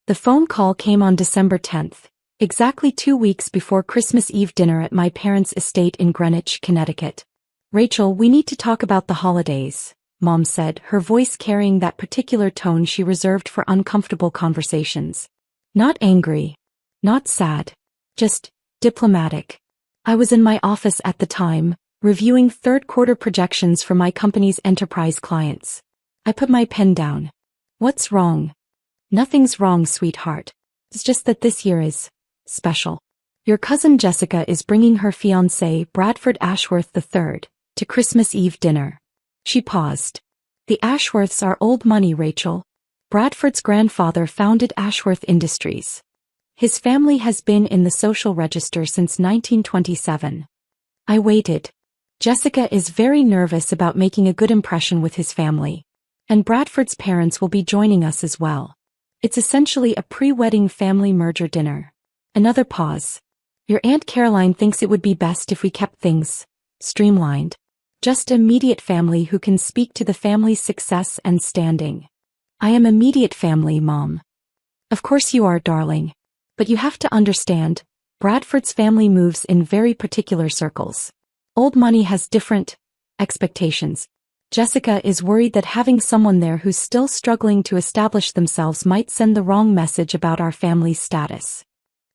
The phone call came on December 10th, exactly 2 weeks before Christmas Eve dinner at my parents' estate in Greenwich, Connecticut. "Rachel, we need to talk about the holidays," Mom said, her voice carrying that particular tone she reserved for uncomfortable conversations. Not angry. Not sad. Just diplomatic. I was in my office at the time, reviewing third-quarter projections for my company's enterprise clients. I put my pen down. "What's wrong?" "Nothing's wrong, sweetheart. It's just that this year is special. Your cousin Jessica is bringing her fiancé, Bradford Ashworth the Third, to Christmas Eve dinner." She paused. "The Ashworths are old money, Rachel. Bradford's grandfather founded Ashworth Industries. His family has been in the social register since 1927. I waited. Jessica is very nervous about making a good impression with his family. And Bradford's parents will be joining us as well. It's essentially a pre-wedding family merger dinner." Another pause. "Your Aunt Caroline thinks it would be best if we kept things streamlined. Just immediate family who can speak to the family's success and standing." "I am immediate family, Mom." "Of course you are, darling. But you have to understand, Bradford's family moves in very particular circles. Old money has different expectations. Jessica is worried that having someone there who's still struggling to establish themselves might send the wrong message about our family's status."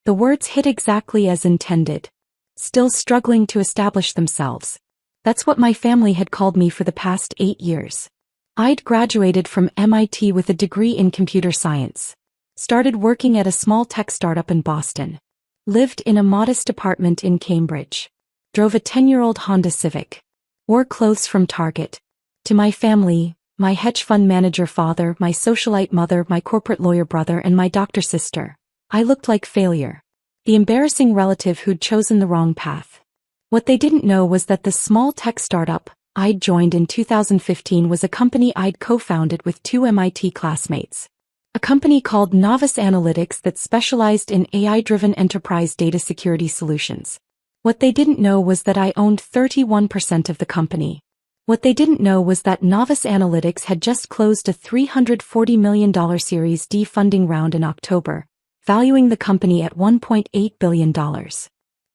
The words hit exactly as intended. Still struggling to establish themselves. That's what my family had called me for the past 8 years. I'd graduated from MIT with a degree in computer science. Started working at a small tech startup in Boston. Lived in a modest apartment in Cambridge. Drove a 10-year-old Honda Civic. Wore clothes from Target. To my family, my hedge fund manager father, my socialite mother, my corporate lawyer brother, and my doctor sister, I looked like failure. The embarrassing relative who'd chosen the wrong path. What they didn't know was that the small tech startup I'd joined in 2015 was a company I'd co-founded with 2 MIT classmates. A company called Novice Analytics that specialized in AI-driven enterprise data security solutions. What they didn't know was that I owned 31% of the company. What they didn't know was that Novice Analytics had just closed a $340 million Series D funding round in October, valuing the company at $1.8 billion.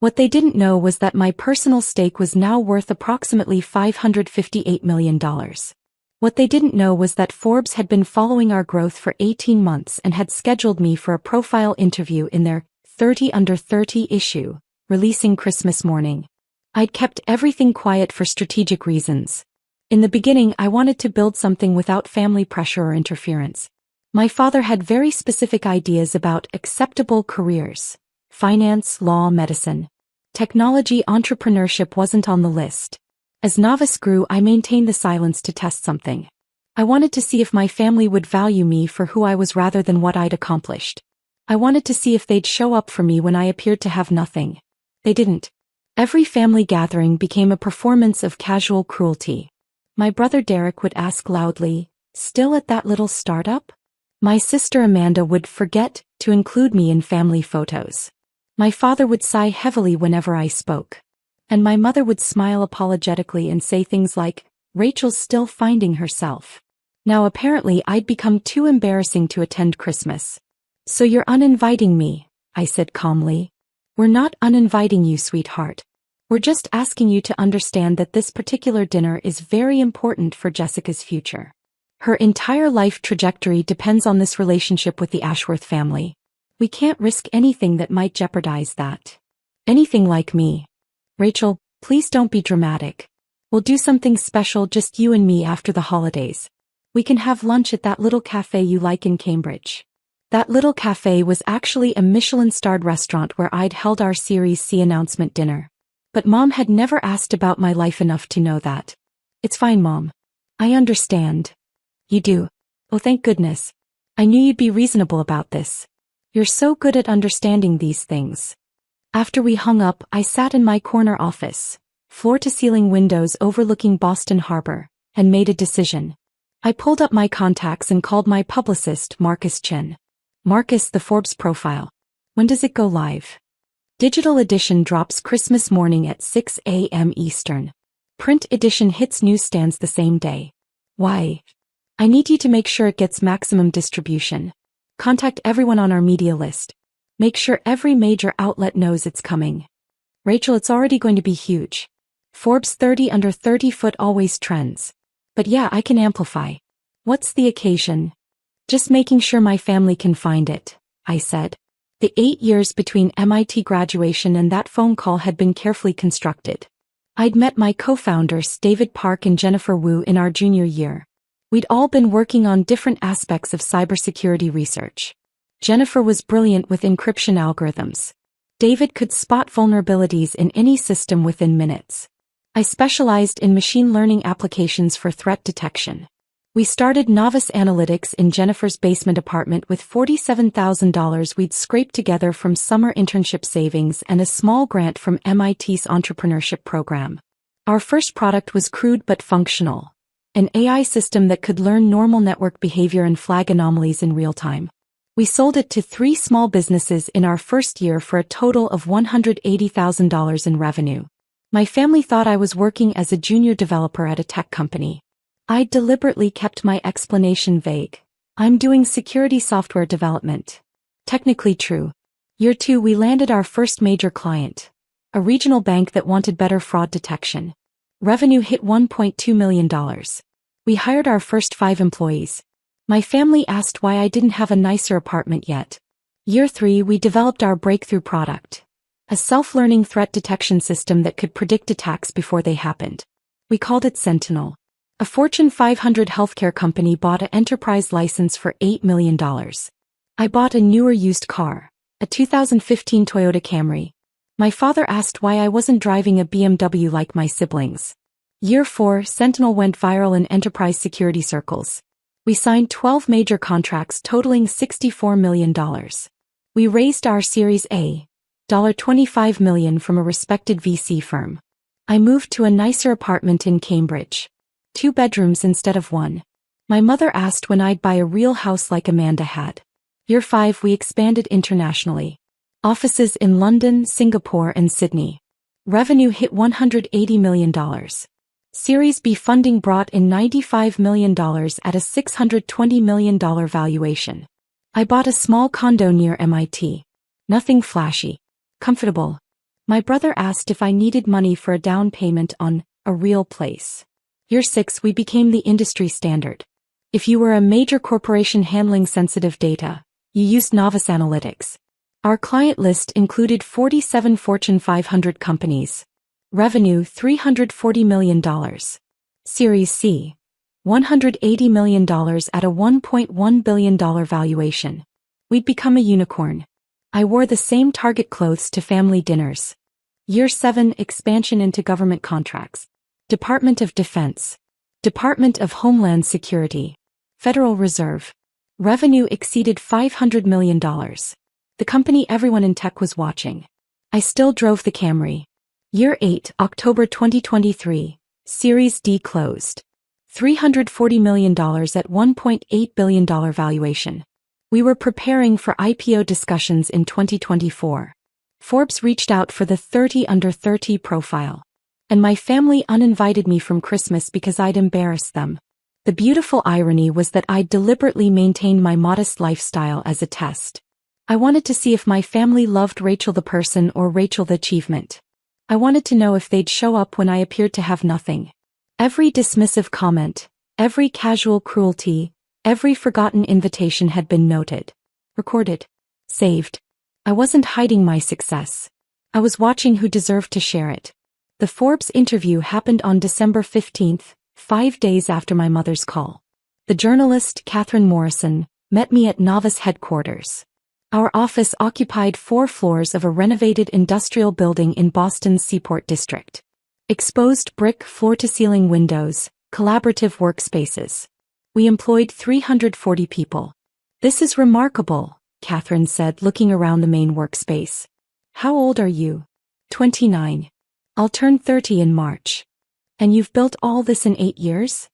What they didn't know was that my personal stake was now worth approximately $558 million. What they didn't know was that Forbes had been following our growth for 18 months and had scheduled me for a profile interview in their 30 Under 30 issue, releasing Christmas morning. I'd kept everything quiet for strategic reasons. In the beginning, I wanted to build something without family pressure or interference. My father had very specific ideas about acceptable careers. Finance, law, medicine. Technology, entrepreneurship wasn't on the list. As Novice grew, I maintained the silence to test something. I wanted to see if my family would value me for who I was rather than what I'd accomplished. I wanted to see if they'd show up for me when I appeared to have nothing. They didn't. Every family gathering became a performance of casual cruelty. My brother Derek would ask loudly, "Still at that little startup?" My sister Amanda would forget to include me in family photos. My father would sigh heavily whenever I spoke. And my mother would smile apologetically and say things like, "Rachel's still finding herself." Now apparently I'd become too embarrassing to attend Christmas. "So you're uninviting me," I said calmly. "We're not uninviting you, sweetheart. We're just asking you to understand that this particular dinner is very important for Jessica's future. Her entire life trajectory depends on this relationship with the Ashworth family. We can't risk anything that might jeopardize that. Anything like me. Rachel, please don't be dramatic. We'll do something special, just you and me, after the holidays. We can have lunch at that little cafe you like in Cambridge." That little cafe was actually a Michelin-starred restaurant where I'd held our Series C announcement dinner. But Mom had never asked about my life enough to know that. "It's fine, Mom. I understand." "You do? Oh, thank goodness. I knew you'd be reasonable about this. You're so good at understanding these things." After we hung up, I sat in my corner office, floor-to-ceiling windows overlooking Boston Harbor, and made a decision. I pulled up my contacts and called my publicist, Marcus Chin. "Marcus, the Forbes profile. When does it go live?" "Digital edition drops Christmas morning at 6 a.m. Eastern. Print edition hits newsstands the same day." "Why?" "I need you to make sure it gets maximum distribution." Contact everyone on our media list. Make sure every major outlet knows it's coming. Rachel, it's already going to be huge. Forbes 30 under 30-foot always trends. But yeah, I can amplify. What's the occasion? Just making sure my family can find it, I said. The 8 years between MIT graduation and that phone call had been carefully constructed. I'd met my co-founders David Park and Jennifer Wu in our junior year. We'd all been working on different aspects of cybersecurity research. Jennifer was brilliant with encryption algorithms. David could spot vulnerabilities in any system within minutes. I specialized in machine learning applications for threat detection. We started Novice Analytics in Jennifer's basement apartment with $47,000 we'd scraped together from summer internship savings and a small grant from MIT's entrepreneurship program. Our first product was crude but functional. An AI system that could learn normal network behavior and flag anomalies in real time. We sold it to 3 small businesses in our first year for a total of $180,000 in revenue. My family thought I was working as a junior developer at a tech company. I deliberately kept my explanation vague. I'm doing security software development. Technically true. Year 2 we landed our first major client. A regional bank that wanted better fraud detection. Revenue hit $1.2 million. We hired our first 5 employees. My family asked why I didn't have a nicer apartment yet. Year 3 we developed our breakthrough product. A self-learning threat detection system that could predict attacks before they happened. We called it Sentinel. A Fortune 500 healthcare company bought an enterprise license for $8 million. I bought a newer used car, a 2015 Toyota Camry. My father asked why I wasn't driving a BMW like my siblings. Year 4, Sentinel went viral in enterprise security circles. We signed 12 major contracts totaling $64 million. We raised our Series A, $25 million from a respected VC firm. I moved to a nicer apartment in Cambridge. 2 bedrooms instead of 1. My mother asked when I'd buy a real house like Amanda had. Year 5 we expanded internationally. Offices in London, Singapore and Sydney. Revenue hit $180 million. Series B funding brought in $95 million at a $620 million valuation. I bought a small condo near MIT. Nothing flashy. Comfortable. My brother asked if I needed money for a down payment on a real place. Year 6 we became the industry standard. If you were a major corporation handling sensitive data, you used Novice Analytics. Our client list included 47 Fortune 500 companies. Revenue $340 million. Series C, $180 million at a $1.1 billion valuation. We'd become a unicorn. I wore the same Target clothes to family dinners. Year 7 expansion into government contracts. Department of Defense. Department of Homeland Security. Federal Reserve. Revenue exceeded $500 million. The company everyone in tech was watching. I still drove the Camry. Year 8, October 2023. Series D closed. $340 million at $1.8 billion valuation. We were preparing for IPO discussions in 2024. Forbes reached out for the 30 under 30 profile. And my family uninvited me from Christmas because I'd embarrassed them. The beautiful irony was that I'd deliberately maintained my modest lifestyle as a test. I wanted to see if my family loved Rachel the person or Rachel the achievement. I wanted to know if they'd show up when I appeared to have nothing. Every dismissive comment, every casual cruelty, every forgotten invitation had been noted, recorded, saved. I wasn't hiding my success. I was watching who deserved to share it. The Forbes interview happened on December 15th, 5 days after my mother's call. The journalist, Catherine Morrison, met me at Novice headquarters. Our office occupied 4 floors of a renovated industrial building in Boston's Seaport District. Exposed brick floor-to-ceiling windows, collaborative workspaces. We employed 340 people. This is remarkable, Catherine said, looking around the main workspace. How old are you? 29. I'll turn 30 in March. And you've built all this in 8 years?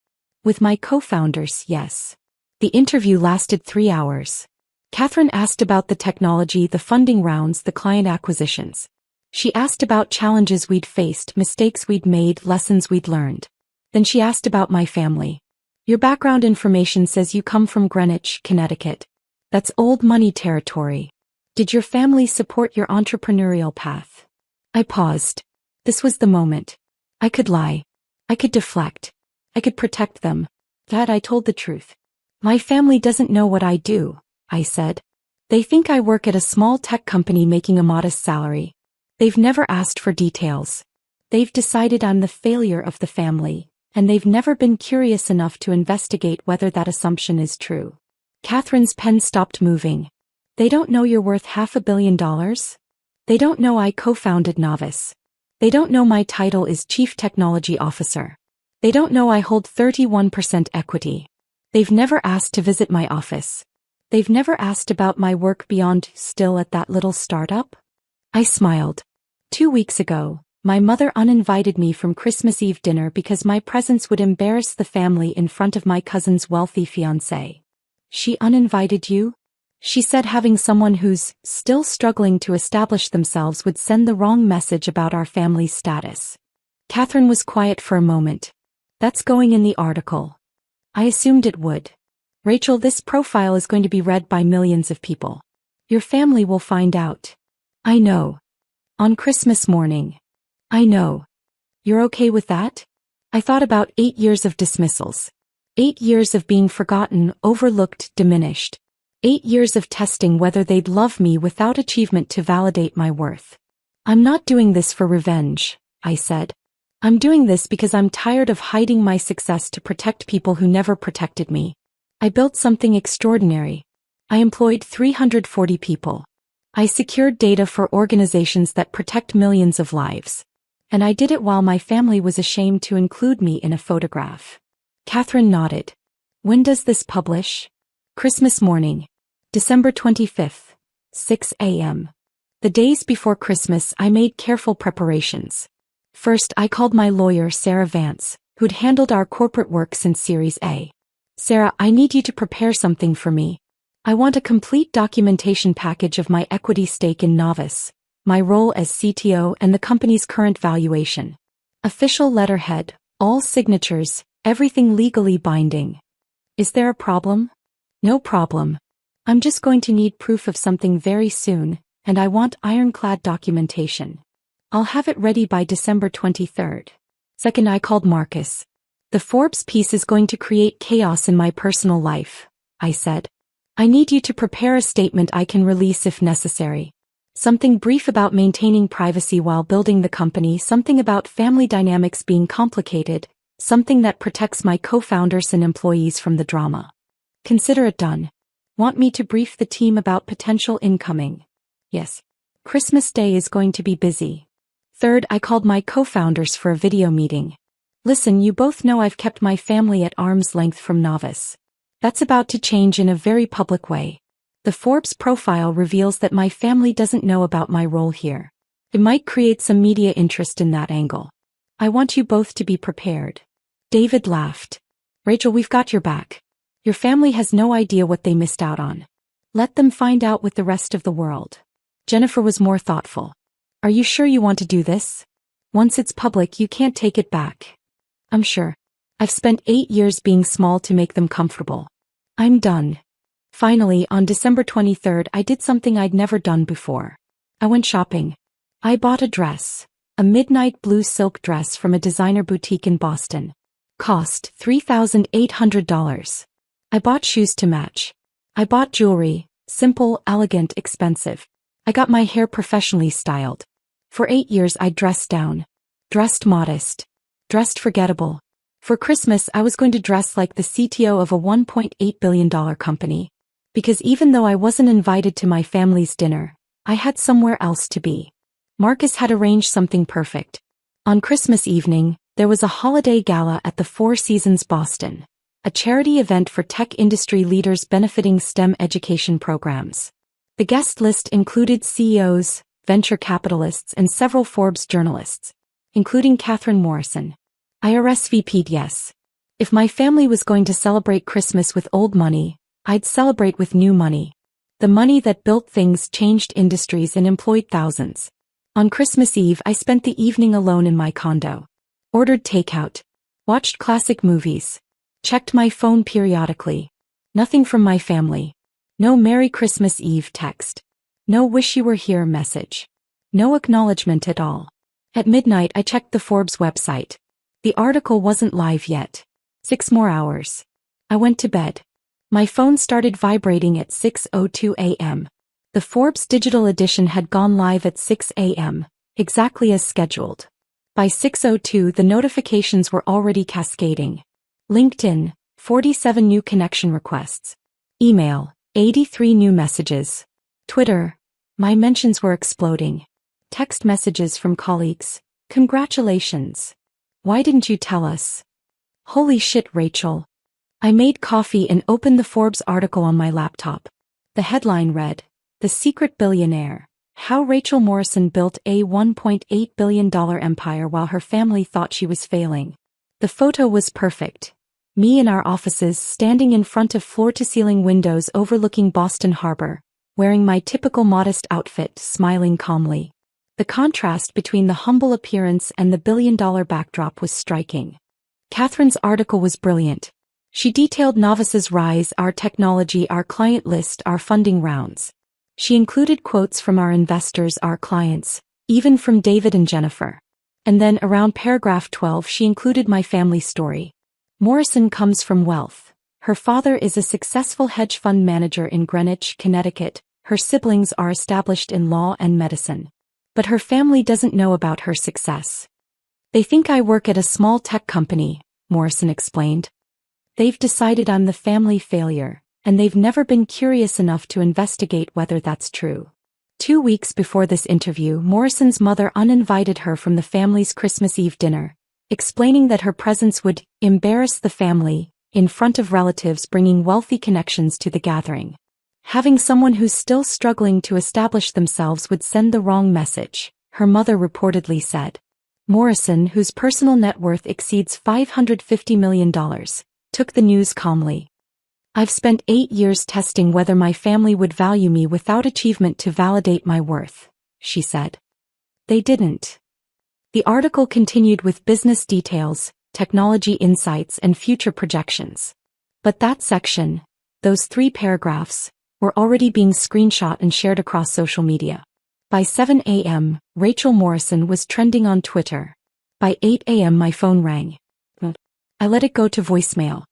With my co-founders, yes. The interview lasted 3 hours. Catherine asked about the technology, the funding rounds, the client acquisitions. She asked about challenges we'd faced, mistakes we'd made, lessons we'd learned. Then she asked about my family. Your background information says you come from Greenwich, Connecticut. That's old money territory. Did your family support your entrepreneurial path? I paused. This was the moment. I could lie. I could deflect. I could protect them. Dad, I told the truth. My family doesn't know what I do, I said. They think I work at a small tech company making a modest salary. They've never asked for details. They've decided I'm the failure of the family, and they've never been curious enough to investigate whether that assumption is true. Catherine's pen stopped moving. They don't know you're worth $500 million? They don't know I co-founded Novice. They don't know my title is Chief Technology Officer. They don't know I hold 31% equity. They've never asked to visit my office. They've never asked about my work beyond still at that little startup? I smiled. 2 weeks ago, my mother uninvited me from Christmas Eve dinner because my presence would embarrass the family in front of my cousin's wealthy fiancé. She uninvited you? She said having someone who's still struggling to establish themselves would send the wrong message about our family's status. Catherine was quiet for a moment. That's going in the article. I assumed it would. Rachel, this profile is going to be read by millions of people. Your family will find out. I know. On Christmas morning. I know. You're okay with that? I thought about 8 years of dismissals. 8 years of being forgotten, overlooked, diminished. 8 years of testing whether they'd love me without achievement to validate my worth. I'm not doing this for revenge, I said. I'm doing this because I'm tired of hiding my success to protect people who never protected me. I built something extraordinary. I employed 340 people. I secured data for organizations that protect millions of lives. And I did it while my family was ashamed to include me in a photograph. Catherine nodded. When does this publish? Christmas morning. December 25th, 6 a.m. The days before Christmas I made careful preparations. First I called my lawyer Sarah Vance, who'd handled our corporate work since Series A. Sarah, I need you to prepare something for me. I want a complete documentation package of my equity stake in Novice, my role as CTO and the company's current valuation. Official letterhead, all signatures, everything legally binding. Is there a problem? No problem. I'm just going to need proof of something very soon, and I want ironclad documentation. I'll have it ready by December 23rd. Second, I called Marcus. The Forbes piece is going to create chaos in my personal life, I said. I need you to prepare a statement I can release if necessary. Something brief about maintaining privacy while building the company, something about family dynamics being complicated, something that protects my co-founders and employees from the drama. Consider it done. Want me to brief the team about potential incoming? Yes. Christmas Day is going to be busy. Third, I called my co-founders for a video meeting. Listen, you both know I've kept my family at arm's length from Novice. That's about to change in a very public way. The Forbes profile reveals that my family doesn't know about my role here. It might create some media interest in that angle. I want you both to be prepared. David laughed. Rachel, we've got your back. Your family has no idea what they missed out on. Let them find out with the rest of the world. Jennifer was more thoughtful. Are you sure you want to do this? Once it's public, you can't take it back. I'm sure. I've spent 8 years being small to make them comfortable. I'm done. Finally, on December 23rd, I did something I'd never done before. I went shopping. I bought a dress. A midnight blue silk dress from a designer boutique in Boston. Cost $3,800. I bought shoes to match. I bought jewelry, simple, elegant, expensive. I got my hair professionally styled. For 8 years I dressed down. Dressed modest. Dressed forgettable. For Christmas I was going to dress like the CTO of a $1.8 billion company. Because even though I wasn't invited to my family's dinner, I had somewhere else to be. Marcus had arranged something perfect. On Christmas evening, there was a holiday gala at the Four Seasons Boston, a charity event for tech industry leaders benefiting STEM education programs. The guest list included CEOs, venture capitalists, and several Forbes journalists, including Catherine Morrison. I RSVP'd yes. If my family was going to celebrate Christmas with old money, I'd celebrate with new money. The money that built things, changed industries, and employed thousands. On Christmas Eve, I spent the evening alone in my condo. Ordered takeout. Watched classic movies. Checked my phone periodically. Nothing from my family. No Merry Christmas Eve text. No wish you were here message. No acknowledgement at all. At midnight I checked the Forbes website. The article wasn't live yet. 6 more hours. I went to bed. My phone started vibrating at 6:02 a.m. The Forbes digital edition had gone live at 6 a.m., exactly as scheduled. By 6:02 the notifications were already cascading. LinkedIn, 47 new connection requests. Email, 83 new messages. Twitter, my mentions were exploding. Text messages from colleagues, congratulations. Why didn't you tell us? Holy shit, Rachel. I made coffee and opened the Forbes article on my laptop. The headline read, "The Secret Billionaire, How Rachel Morrison Built a $1.8 billion Empire While Her Family Thought She Was Failing." The photo was perfect. Me in our offices standing in front of floor-to-ceiling windows overlooking Boston Harbor, wearing my typical modest outfit, smiling calmly. The contrast between the humble appearance and the billion-dollar backdrop was striking. Catherine's article was brilliant. She detailed Novice's rise, our technology, our client list, our funding rounds. She included quotes from our investors, our clients, even from David and Jennifer. And then around paragraph 12 she included my family story. Morrison comes from wealth. Her father is a successful hedge fund manager in Greenwich, Connecticut. Her siblings are established in law and medicine. But her family doesn't know about her success. They think I work at a small tech company, Morrison explained. They've decided I'm the family failure, and they've never been curious enough to investigate whether that's true. 2 weeks before this interview, Morrison's mother uninvited her from the family's Christmas Eve dinner, explaining that her presence would embarrass the family in front of relatives bringing wealthy connections to the gathering. Having someone who's still struggling to establish themselves would send the wrong message, her mother reportedly said. Morrison, whose personal net worth exceeds $550 million, took the news calmly. I've spent 8 years testing whether my family would value me without achievement to validate my worth, she said. They didn't. The article continued with business details, technology insights, and future projections. But that section, those 3 paragraphs, were already being screenshot and shared across social media. By 7 a.m., Rachel Morrison was trending on Twitter. By 8 a.m. my phone rang. I let it go to voicemail.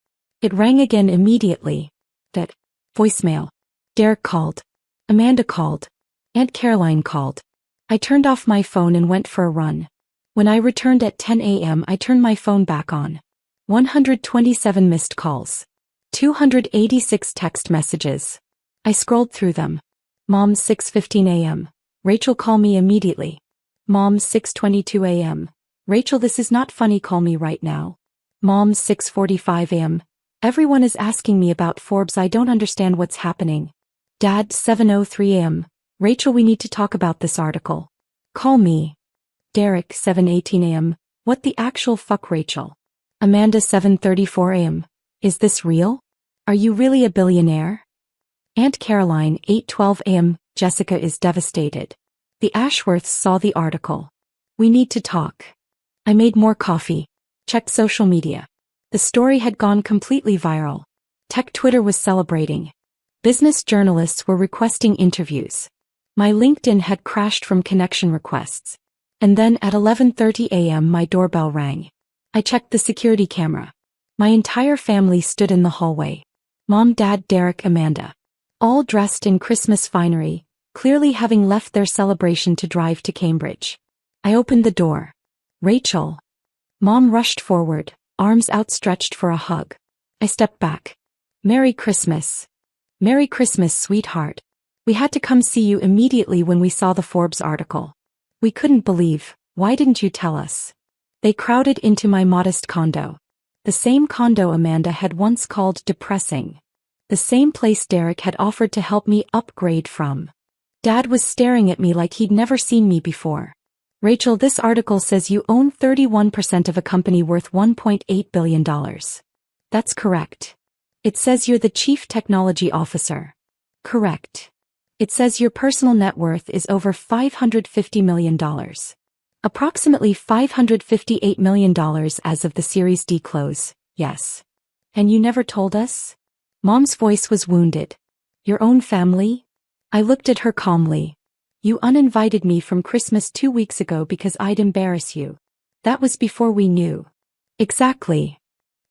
It rang again immediately. That voicemail. Derek called. Amanda called. Aunt Caroline called. I turned off my phone and went for a run. When I returned at 10 a.m. I turned my phone back on. 127 missed calls. 286 text messages. I scrolled through them. Mom, 6:15 a.m. Rachel, call me immediately. Mom, 6:22 a.m. Rachel, this is not funny, call me right now. Mom, 6:45 a.m. Everyone is asking me about Forbes, I don't understand what's happening. Dad, 7:03 a.m. Rachel, we need to talk about this article. Call me. Derek, 7:18 a.m. What the actual fuck, Rachel? Amanda, 7:34 a.m. Is this real? Are you really a billionaire? Aunt Caroline, 8:12 a.m. Jessica is devastated. The Ashworths saw the article. We need to talk. I made more coffee. Checked social media. The story had gone completely viral. Tech Twitter was celebrating. Business journalists were requesting interviews. My LinkedIn had crashed from connection requests. And then at 11:30 a.m. my doorbell rang. I checked the security camera. My entire family stood in the hallway. Mom, Dad, Derek, Amanda. All dressed in Christmas finery, clearly having left their celebration to drive to Cambridge. I opened the door. Rachel. Mom rushed forward, arms outstretched for a hug. I stepped back. Merry Christmas. Merry Christmas, sweetheart. We had to come see you immediately when we saw the Forbes article. We couldn't believe, why didn't you tell us? They crowded into my modest condo. The same condo Amanda had once called depressing. The same place Derek had offered to help me upgrade from. Dad was staring at me like he'd never seen me before. Rachel, this article says you own 31% of a company worth $1.8 billion. That's correct. It says you're the chief technology officer. Correct. It says your personal net worth is over $550 million. Approximately $558 million as of the Series D close, yes. And you never told us? Mom's voice was wounded. Your own family? I looked at her calmly. You uninvited me from Christmas 2 weeks ago because I'd embarrass you. That was before we knew. Exactly.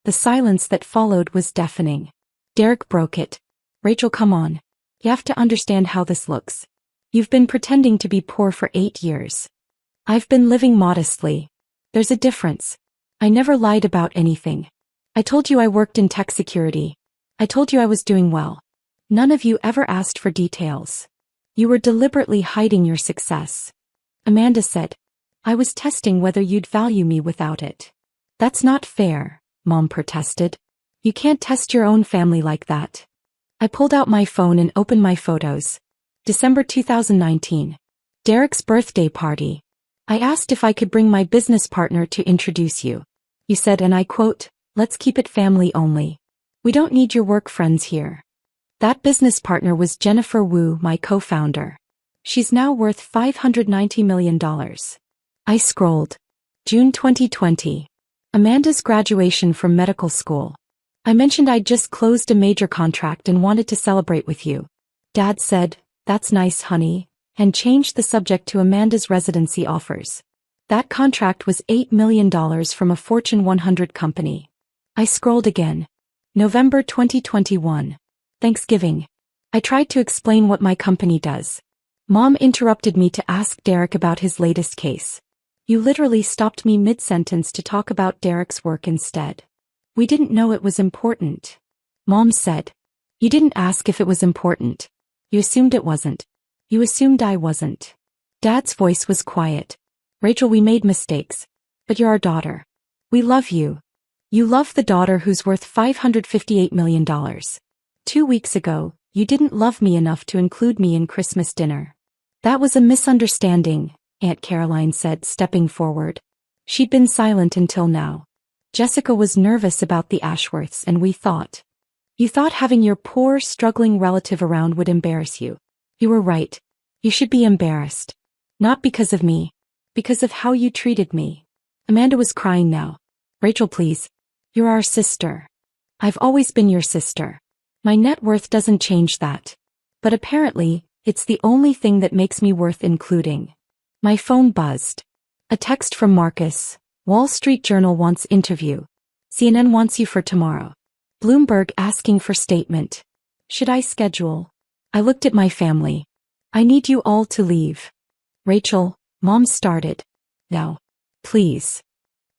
The silence that followed was deafening. Derek broke it. Rachel, come on. You have to understand how this looks. You've been pretending to be poor for 8 years. I've been living modestly. There's a difference. I never lied about anything. I told you I worked in tech security. I told you I was doing well. None of you ever asked for details. You were deliberately hiding your success. Amanda said. I was testing whether you'd value me without it. That's not fair, Mom protested. You can't test your own family like that. I pulled out my phone and opened my photos. December 2019. Derek's birthday party. I asked if I could bring my business partner to introduce you. You said, and I quote, let's keep it family only. We don't need your work friends here. That business partner was Jennifer Wu, my co-founder. She's now worth $590 million. I scrolled. June 2020. Amanda's graduation from medical school. I mentioned I'd just closed a major contract and wanted to celebrate with you. Dad said, that's nice, honey, and changed the subject to Amanda's residency offers. That contract was $8 million from a Fortune 100 company. I scrolled again. November 2021. Thanksgiving. I tried to explain what my company does. Mom interrupted me to ask Derek about his latest case. You literally stopped me mid-sentence to talk about Derek's work instead. We didn't know it was important. Mom said. You didn't ask if it was important. You assumed it wasn't. You assumed I wasn't. Dad's voice was quiet. Rachel, we made mistakes. But you're our daughter. We love you. You love the daughter who's worth $558 million. 2 weeks ago, you didn't love me enough to include me in Christmas dinner. That was a misunderstanding, Aunt Caroline said, stepping forward. She'd been silent until now. Jessica was nervous about the Ashworths, and we thought. You thought having your poor, struggling relative around would embarrass you. You were right. You should be embarrassed. Not because of me. Because of how you treated me. Amanda was crying now. Rachel, please. You're our sister. I've always been your sister. My net worth doesn't change that. But apparently, it's the only thing that makes me worth including. My phone buzzed. A text from Marcus. Wall Street Journal wants interview. CNN wants you for tomorrow. Bloomberg asking for statement. Should I schedule? I looked at my family. I need you all to leave. Rachel, Mom started. No. Please.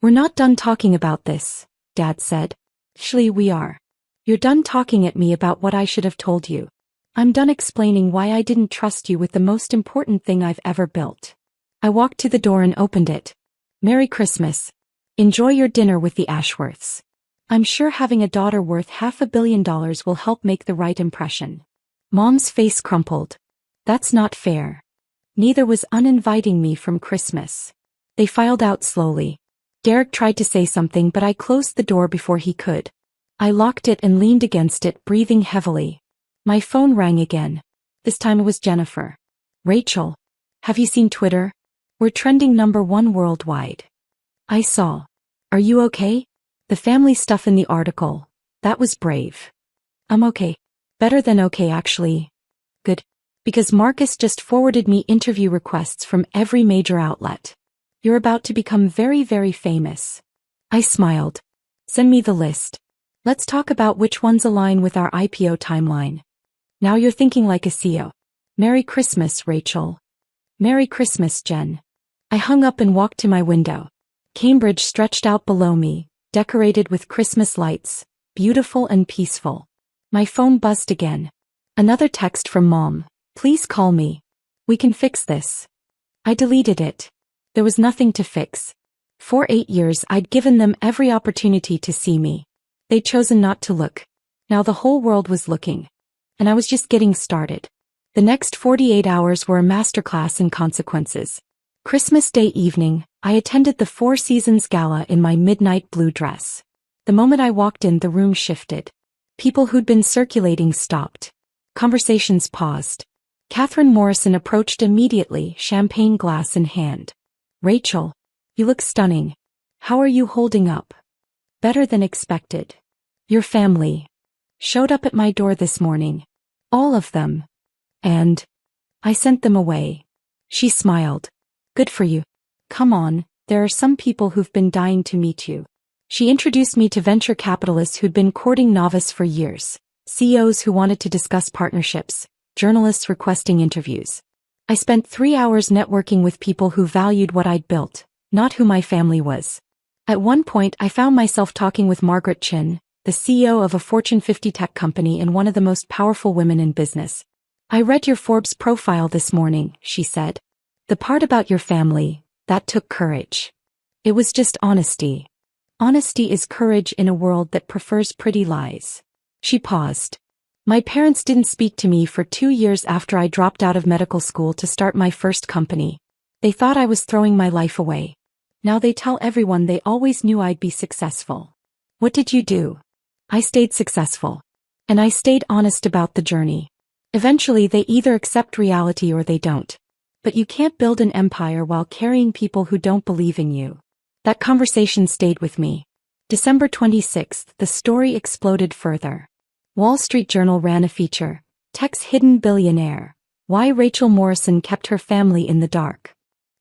We're not done talking about this, Dad said. Actually, we are. You're done talking at me about what I should have told you. I'm done explaining why I didn't trust you with the most important thing I've ever built. I walked to the door and opened it. Merry Christmas. Enjoy your dinner with the Ashworths. I'm sure having a daughter worth $500 million will help make the right impression. Mom's face crumpled. That's not fair. Neither was uninviting me from Christmas. They filed out slowly. Derek tried to say something, but I closed the door before he could. I locked it and leaned against it, breathing heavily. My phone rang again. This time it was Jennifer. Rachel. Have you seen Twitter? We're trending #1 worldwide. I saw. Are you okay? The family stuff in the article. That was brave. I'm okay. Better than okay, actually. Good. Because Marcus just forwarded me interview requests from every major outlet. You're about to become very, very famous. I smiled. Send me the list. Let's talk about which ones align with our IPO timeline. Now you're thinking like a CEO. Merry Christmas, Rachel. Merry Christmas, Jen. I hung up and walked to my window. Cambridge stretched out below me, decorated with Christmas lights, beautiful and peaceful. My phone buzzed again. Another text from Mom. Please call me. We can fix this. I deleted it. There was nothing to fix. For 8 years I'd given them every opportunity to see me. They'd chosen not to look. Now the whole world was looking. And I was just getting started. The next 48 hours were a masterclass in consequences. Christmas Day evening, I attended the Four Seasons Gala in my midnight blue dress. The moment I walked in, the room shifted. People who'd been circulating stopped. Conversations paused. Catherine Morrison approached immediately, champagne glass in hand. Rachel, you look stunning. How are you holding up? Better than expected. Your family showed up at my door this morning. All of them. And I sent them away. She smiled. Good for you. Come on, there are some people who've been dying to meet you. She introduced me to venture capitalists who'd been courting novice for years, CEOs who wanted to discuss partnerships, journalists requesting interviews. I spent 3 hours networking with people who valued what I'd built, not who my family was. At one point I found myself talking with Margaret Chin, the CEO of a Fortune 50 tech company and one of the most powerful women in business. I read your Forbes profile this morning, she said. The part about your family, that took courage. It was just honesty. Honesty is courage in a world that prefers pretty lies. She paused. My parents didn't speak to me for 2 years after I dropped out of medical school to start my first company. They thought I was throwing my life away. Now they tell everyone they always knew I'd be successful. What did you do? I stayed successful. And I stayed honest about the journey. Eventually they either accept reality or they don't. But you can't build an empire while carrying people who don't believe in you. That conversation stayed with me. December 26th, the story exploded further. Wall Street Journal ran a feature, Tech's Hidden Billionaire, Why Rachel Morrison Kept Her Family in the Dark.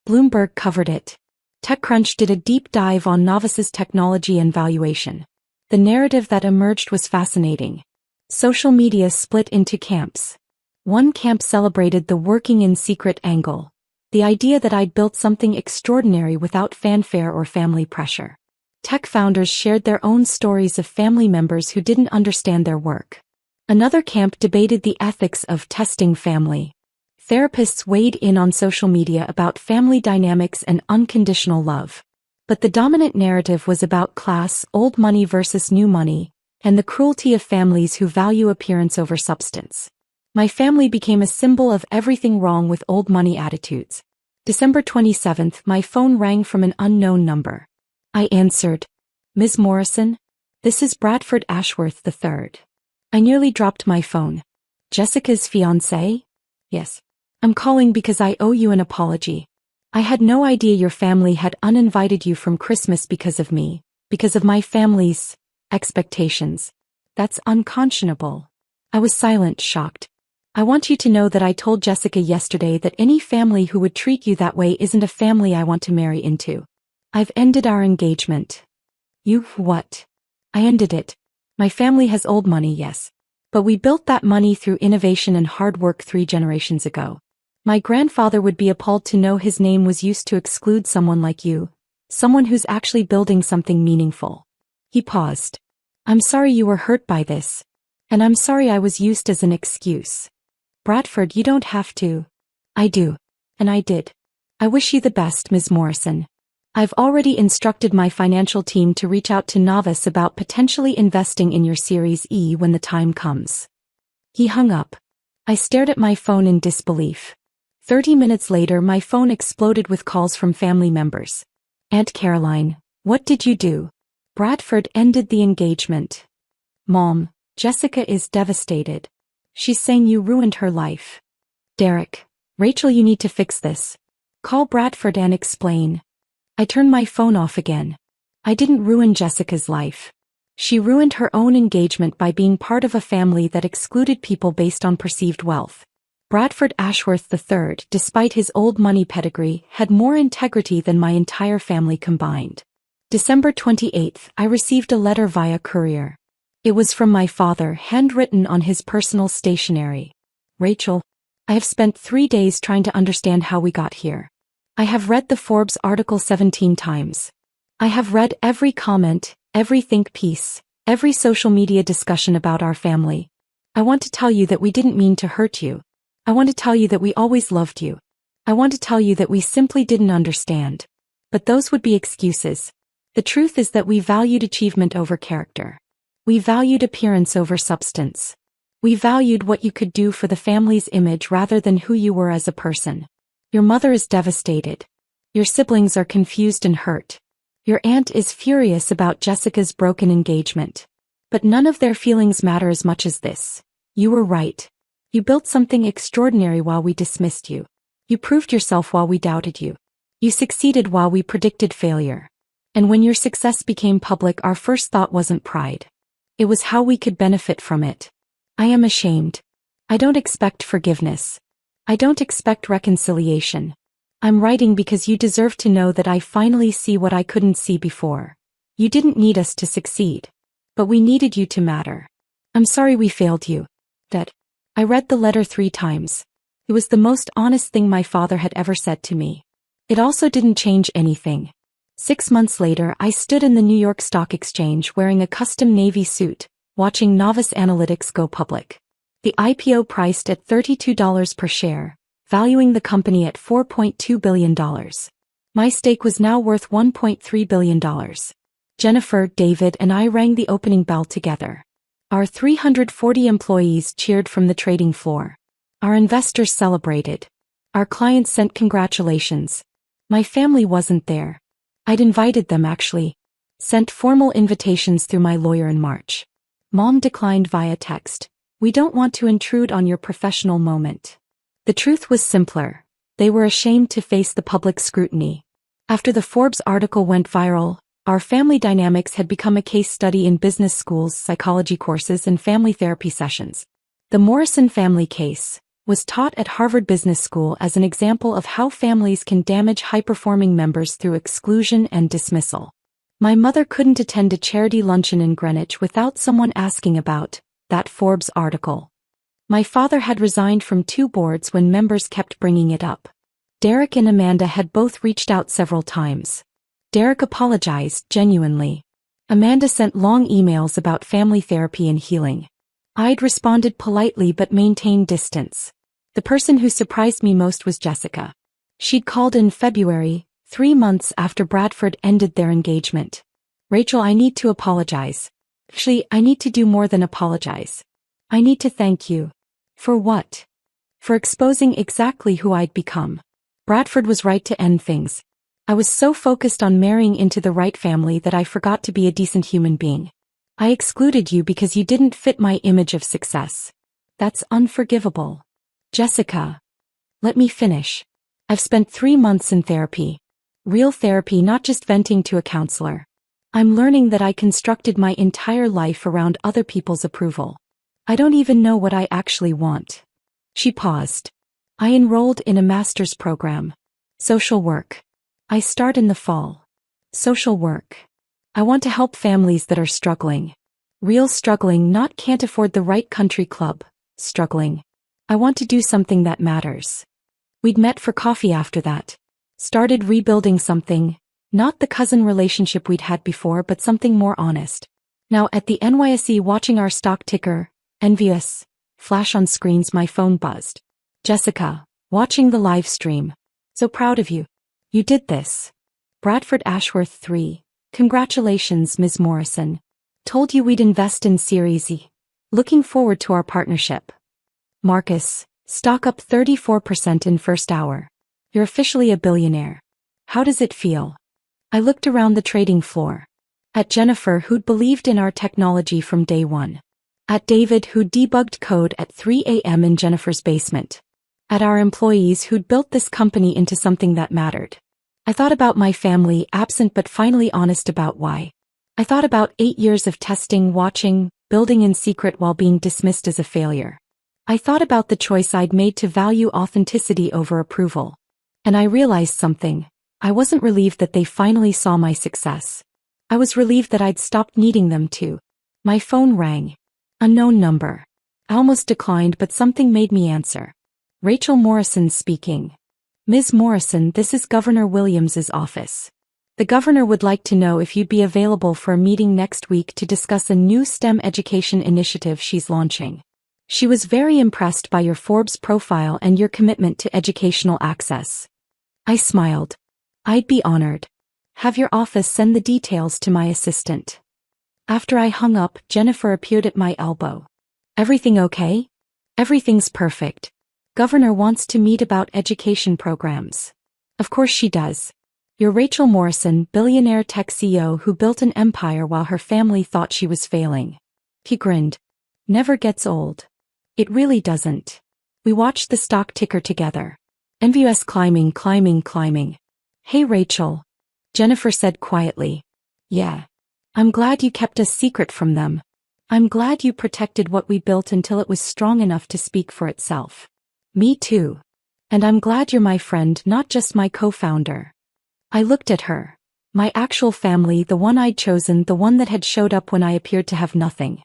Bloomberg covered it. TechCrunch did a deep dive on Novice's technology and valuation. The narrative that emerged was fascinating. Social media split into camps. One camp celebrated the working in secret angle, the idea that I'd built something extraordinary without fanfare or family pressure. Tech founders shared their own stories of family members who didn't understand their work. Another camp debated the ethics of testing family. Therapists weighed in on social media about family dynamics and unconditional love. But the dominant narrative was about class, old money versus new money, and the cruelty of families who value appearance over substance. My family became a symbol of everything wrong with old money attitudes. December 27th, my phone rang from an unknown number. I answered. Ms. Morrison? This is Bradford Ashworth the Third. I nearly dropped my phone. Jessica's fiancé? Yes. I'm calling because I owe you an apology. I had no idea your family had uninvited you from Christmas because of me, because of my family's expectations. That's unconscionable. I was silent, shocked. I want you to know that I told Jessica yesterday that any family who would treat you that way isn't a family I want to marry into. I've ended our engagement. You what? I ended it. My family has old money, yes. But we built that money through innovation and hard work 3 generations ago. My grandfather would be appalled to know his name was used to exclude someone like you, someone who's actually building something meaningful. He paused. I'm sorry you were hurt by this. And I'm sorry I was used as an excuse. Bradford, you don't have to. I do. And I did. I wish you the best, Ms. Morrison. I've already instructed my financial team to reach out to Novice about potentially investing in your Series E when the time comes. He hung up. I stared at my phone in disbelief. 30 minutes later, my phone exploded with calls from family members. Aunt Caroline, what did you do? Bradford ended the engagement. Mom, Jessica is devastated. She's saying you ruined her life. Derek, Rachel, you need to fix this. Call Bradford and explain. I turned my phone off again. I didn't ruin Jessica's life. She ruined her own engagement by being part of a family that excluded people based on perceived wealth. Bradford Ashworth the Third, despite his old money pedigree, had more integrity than my entire family combined. December 28th, I received a letter via courier. It was from my father, handwritten on his personal stationery. Rachel, I have spent 3 days trying to understand how we got here. I have read the Forbes article 17 times. I have read every comment, every think piece, every social media discussion about our family. I want to tell you that we didn't mean to hurt you. I want to tell you that we always loved you. I want to tell you that we simply didn't understand. But those would be excuses. The truth is that we valued achievement over character. We valued appearance over substance. We valued what you could do for the family's image rather than who you were as a person. Your mother is devastated. Your siblings are confused and hurt. Your aunt is furious about Jessica's broken engagement. But none of their feelings matter as much as this. You were right. You built something extraordinary while we dismissed you. You proved yourself while we doubted you. You succeeded while we predicted failure. And when your success became public, our first thought wasn't pride. It was how we could benefit from it. I am ashamed. I don't expect forgiveness. I don't expect reconciliation. I'm writing because you deserve to know that I finally see what I couldn't see before. You didn't need us to succeed. But we needed you to matter. I'm sorry we failed you. That. I read the letter 3 times. It was the most honest thing my father had ever said to me. It also didn't change anything. 6 months later, I stood in the New York Stock Exchange wearing a custom navy suit, watching Novice Analytics go public. The IPO priced at $32 per share, valuing the company at $4.2 billion. My stake was now worth $1.3 billion. Jennifer, David, and I rang the opening bell together. Our 340 employees cheered from the trading floor. Our investors celebrated. Our clients sent congratulations. My family wasn't there. I'd invited them actually. Sent formal invitations through my lawyer in March. Mom declined via text. We don't want to intrude on your professional moment. The truth was simpler. They were ashamed to face the public scrutiny. After the Forbes article went viral, our family dynamics had become a case study in business schools, psychology courses, and family therapy sessions. The Morrison family case was taught at Harvard Business School as an example of how families can damage high-performing members through exclusion and dismissal. My mother couldn't attend a charity luncheon in Greenwich without someone asking about that Forbes article. My father had resigned from 2 boards when members kept bringing it up. Derek and Amanda had both reached out several times. Derek apologized genuinely. Amanda sent long emails about family therapy and healing. I'd responded politely but maintained distance. The person who surprised me most was Jessica. She'd called in February, 3 months after Bradford ended their engagement. Rachel, I need to apologize. Actually, I need to do more than apologize. I need to thank you. For what? For exposing exactly who I'd become. Bradford was right to end things. I was so focused on marrying into the right family that I forgot to be a decent human being. I excluded you because you didn't fit my image of success. That's unforgivable. Jessica. Let me finish. I've spent 3 months in therapy. Real therapy, not just venting to a counselor. I'm learning that I constructed my entire life around other people's approval. I don't even know what I actually want. She paused. I enrolled in a master's program. Social work. I start in the fall. Social work. I want to help families that are struggling. Real struggling, not can't afford the right country club. Struggling. I want to do something that matters. We'd met for coffee after that. Started rebuilding something, not the cousin relationship we'd had before, but something more honest. Now at the NYSE watching our stock ticker, envious, flash on screens, my phone buzzed. Jessica, watching the live stream. So proud of you. You did this. Bradford Ashworth 3. Congratulations, Ms. Morrison. Told you we'd invest in Series E. Looking forward to our partnership. Marcus, stock up 34% in first hour. You're officially a billionaire. How does it feel? I looked around the trading floor. At Jennifer, who'd believed in our technology from day one. At David, who'd debugged code at 3 a.m. in Jennifer's basement. At our employees who'd built this company into something that mattered. I thought about my family, absent but finally honest about why. I thought about 8 years of testing, watching, building in secret while being dismissed as a failure. I thought about the choice I'd made to value authenticity over approval. And I realized something. I wasn't relieved that they finally saw my success. I was relieved that I'd stopped needing them to. My phone rang. Unknown number. I almost declined, but something made me answer. Rachel Morrison speaking. Ms. Morrison, this is Governor Williams's office. The governor would like to know if you'd be available for a meeting next week to discuss a new STEM education initiative she's launching. She was very impressed by your Forbes profile and your commitment to educational access. I smiled. I'd be honored. Have your office send the details to my assistant. After I hung up, Jennifer appeared at my elbow. Everything okay? Everything's perfect. Governor wants to meet about education programs. Of course she does. You're Rachel Morrison, billionaire tech CEO who built an empire while her family thought she was failing. He grinned. Never gets old. It really doesn't. We watched the stock ticker together. MVS climbing. Hey Rachel. Jennifer said quietly. Yeah. I'm glad you kept a secret from them. I'm glad you protected what we built until it was strong enough to speak for itself. Me too. And I'm glad you're my friend, not just my co-founder. I looked at her. My actual family, the one I'd chosen, the one that had showed up when I appeared to have nothing.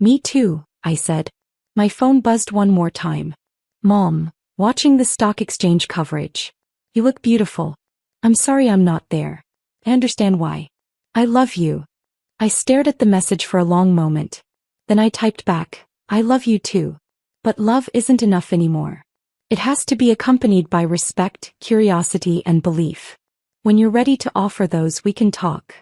Me too, I said. My phone buzzed one more time. Mom, watching the stock exchange coverage. You look beautiful. I'm sorry I'm not there. I understand why. I love you. I stared at the message for a long moment. Then I typed back, I love you too. But love isn't enough anymore. It has to be accompanied by respect, curiosity, and belief. When you're ready to offer those, we can talk.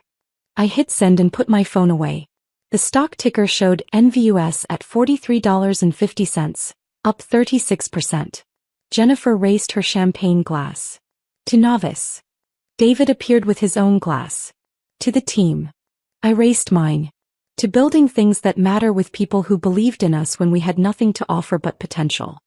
I hit send and put my phone away. The stock ticker showed NVUS at $43.50, up 36%. Jennifer raised her champagne glass. To novice. David appeared with his own glass. To the team. I raised mine. To building things that matter with people who believed in us when we had nothing to offer but potential.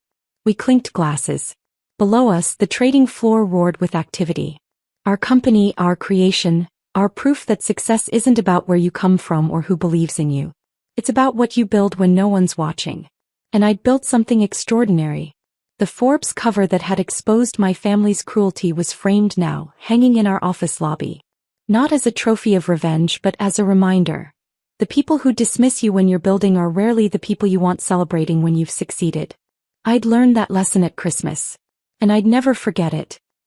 We clinked glasses. Below us, the trading floor roared with activity. Our company, our creation, our proof that success isn't about where you come from or who believes in you. It's about what you build when no one's watching. And I'd built something extraordinary. The Forbes cover that had exposed my family's cruelty was framed now, hanging in our office lobby. Not as a trophy of revenge, but as a reminder. The people who dismiss you when you're building are rarely the people you want celebrating when you've succeeded. I'd learned that lesson at Christmas. And I'd never forget it.